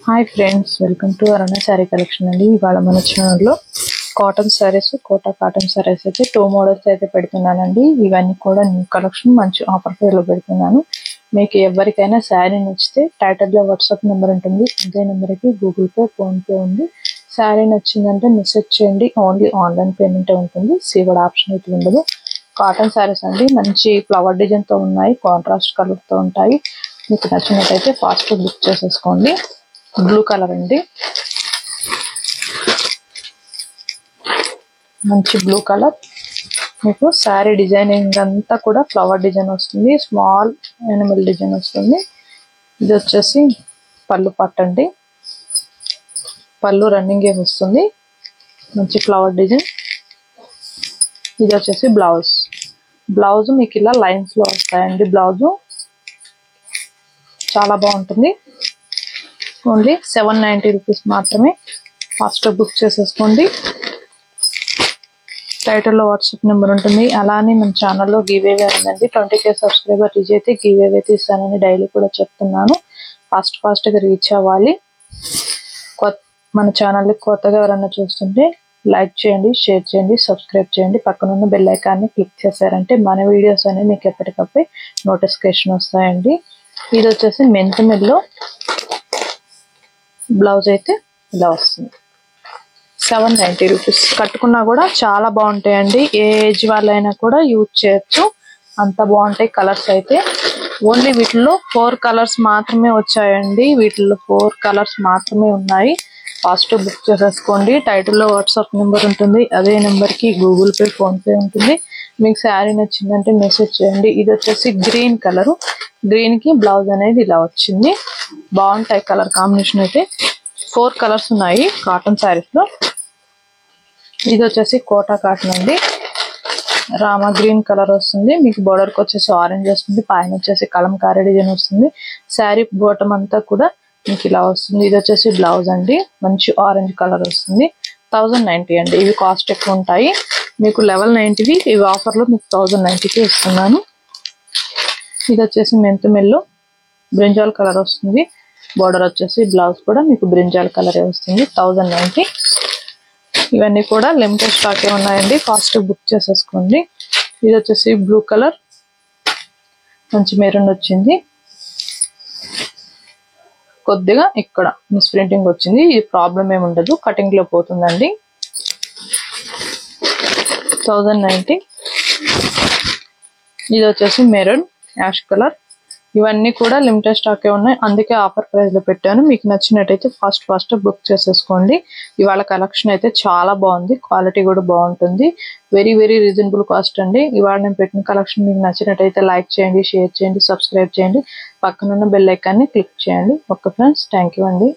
Hi friends, welcome to Aruna sari collection అండి. ఇవాళ మన ఛానల్లో కాటన్ శారీస్, కోటా కాటన్ శారీస్ అయితే 2 మోడల్స్ అయితే పెడుతున్నానండి. ఇవన్నీ కూడా న్యూ కలెక్షన్, మంచి ఆఫర్ ప్రైస్లో పెడుతున్నాను. మీకు ఎవరికైనా శారీ నచ్చితే టైటిల్లో వాట్సాప్ నెంబర్ ఉంటుంది, అదే నెంబర్కి గూగుల్ పే, ఫోన్పే ఉంది. శారీ నచ్చిందంటే మెసేజ్ చేయండి. ఓన్లీ ఆన్లైన్ పేమెంటే ఉంటుంది, సీవర్డ్ ఆప్షన్ అయితే ఉండదు. కాటన్ శారీస్ అండి, మంచి ఫ్లవర్ డిజైన్తో ఉన్నాయి, కాంట్రాస్ట్ కలర్తో ఉంటాయి. మీకు నచ్చినట్టయితే ఫాస్ట్గా బుక్ చేసేసుకోండి. బ్లూ కలర్ అండి, మంచి బ్లూ కలర్. మీకు శారీ డిజైనింగ్ అంతా కూడా ఫ్లవర్ డిజైన్ వస్తుంది, స్మాల్ యానిమల్ డిజైన్ వస్తుంది. ఇది వచ్చేసి పళ్ళు పట్టండి, పళ్ళు రన్నింగ్ వస్తుంది, మంచి ఫ్లవర్ డిజైన్. ఇది వచ్చేసి బ్లౌజ్ మీకు ఇలా లైన్స్ లో వస్తాయండి. బ్లౌజ్ చాలా బాగుంటుంది. ఓన్లీ 790 రూపీస్ మాత్రమే. ఫాస్ట్ బుక్ చేసేసుకోండి. టైటిల్లో వాట్సాప్ నెంబర్ ఉంటుంది. అలానే మన ఛానల్లో గివేవే ఉందండి. 20K సబ్స్క్రైబర్ రీచ్ అయితే గివేవే అయితే ఇస్తానని డైలీ కూడా చెప్తున్నాను. ఫాస్ట్గా రీచ్ అవ్వాలి. మన ఛానల్ని కొత్తగా ఎవరైనా చూస్తుంటే లైక్ చేయండి, షేర్ చేయండి, సబ్స్క్రైబ్ చేయండి. పక్కనున్న బెల్ ఐకాన్ని క్లిక్ చేశారంటే మన వీడియోస్ అనేవి మీకు ఎప్పటికప్పుడు నోటిఫికేషన్ వస్తాయండి. ఇది వచ్చేసి మెంతుమిల్లో బ్లౌజ్ అయితే ఇలా వస్తుంది. 790 రూపీస్. కట్టుకున్నా కూడా చాలా బాగుంటాయండి. ఏ ఏజ్ వాళ్ళైనా కూడా యూజ్ చేయొచ్చు, అంత బాగుంటాయి. కలర్స్ అయితే ఓన్లీ వీటిలో 4 కలర్స్ మాత్రమే వచ్చాయండి. వీటిలో 4 కలర్స్ మాత్రమే ఉన్నాయి. ఫాస్ట్ బుక్ చేసేసుకోండి. టైటిల్లో వాట్సాప్ నెంబర్ ఉంటుంది, అదే నెంబర్కి గూగుల్ పే, ఫోన్పే ఉంటుంది. మీకు శారీ నచ్చిందంటే మెసేజ్ చేయండి. ఇది వచ్చేసి గ్రీన్ కలరు, గ్రీన్ కి బ్లౌజ్ అనేది ఇలా వచ్చింది. బాగుంటాయి కలర్ కాంబినేషన్ అయితే. 4 కలర్స్ ఉన్నాయి కాటన్ శారీస్ లో. ఇది వచ్చేసి కోటా కాటన్ అండి, రామా గ్రీన్ కలర్ వస్తుంది. మీకు బోర్డర్ కి వచ్చేసి ఆరెంజ్ వస్తుంది, పైన వచ్చేసి కలంకారీ డిజైన్ వస్తుంది. శారీ బాటమ్ అంతా కూడా మీకు ఇలా వస్తుంది. ఇది వచ్చేసి బ్లౌజ్ అండి, మంచి ఆరెంజ్ కలర్ వస్తుంది. 1090 అండి. ఇవి కాస్ట్ ఎక్కువ ఉంటాయి. మీకు 1190వి, ఇవి ఆఫర్ లో మీకు 1090కి ఇస్తున్నాను. ఇది వచ్చేసి మెంతుమిల్లో బ్రింజాల్ కలర్ వస్తుంది. బోర్డర్ వచ్చేసి బ్లౌజ్ కూడా మీకు బ్రింజాల్ కలరే వస్తుంది. 1090. ఇవన్నీ కూడా లిమిటెడ్ స్టాకే ఉన్నాయండి. ఫాస్ట్ బుక్ చేసేసుకోండి. ఇది వచ్చేసి బ్లూ కలర్, మంచి మెరూన్ వచ్చింది. కొద్దిగా ఇక్కడ మిస్ ప్రింటింగ్ వచ్చింది, ఇది ప్రాబ్లం ఏమి ఉండదు, కటింగ్ లో పోతుందండి. 1090. ఇది వచ్చేసి మెరూన్ యాష్ కలర్. ఇవన్నీ కూడా లిమిటెడ్ స్టాకే ఉన్నాయి, అందుకే ఆఫర్ ప్రైస్ లో పెట్టాను. మీకు నచ్చినట్టయితే ఫాస్ట్ బుక్ చేసేసుకోండి. ఇవాళ కలెక్షన్ అయితే చాలా బాగుంది, క్వాలిటీ కూడా బాగుంటుంది. వెరీ రీజనబుల్ కాస్ట్ అండి. ఇవాళ నేను పెట్టిన కలెక్షన్ మీకు నచ్చినట్టయితే లైక్ చేయండి, షేర్ చేయండి, సబ్స్క్రైబ్ చేయండి. పక్కనున్న బెల్ ఐకాన్ని క్లిక్ చేయండి. ఓకే ఫ్రెండ్స్, థ్యాంక్ యూ అండి.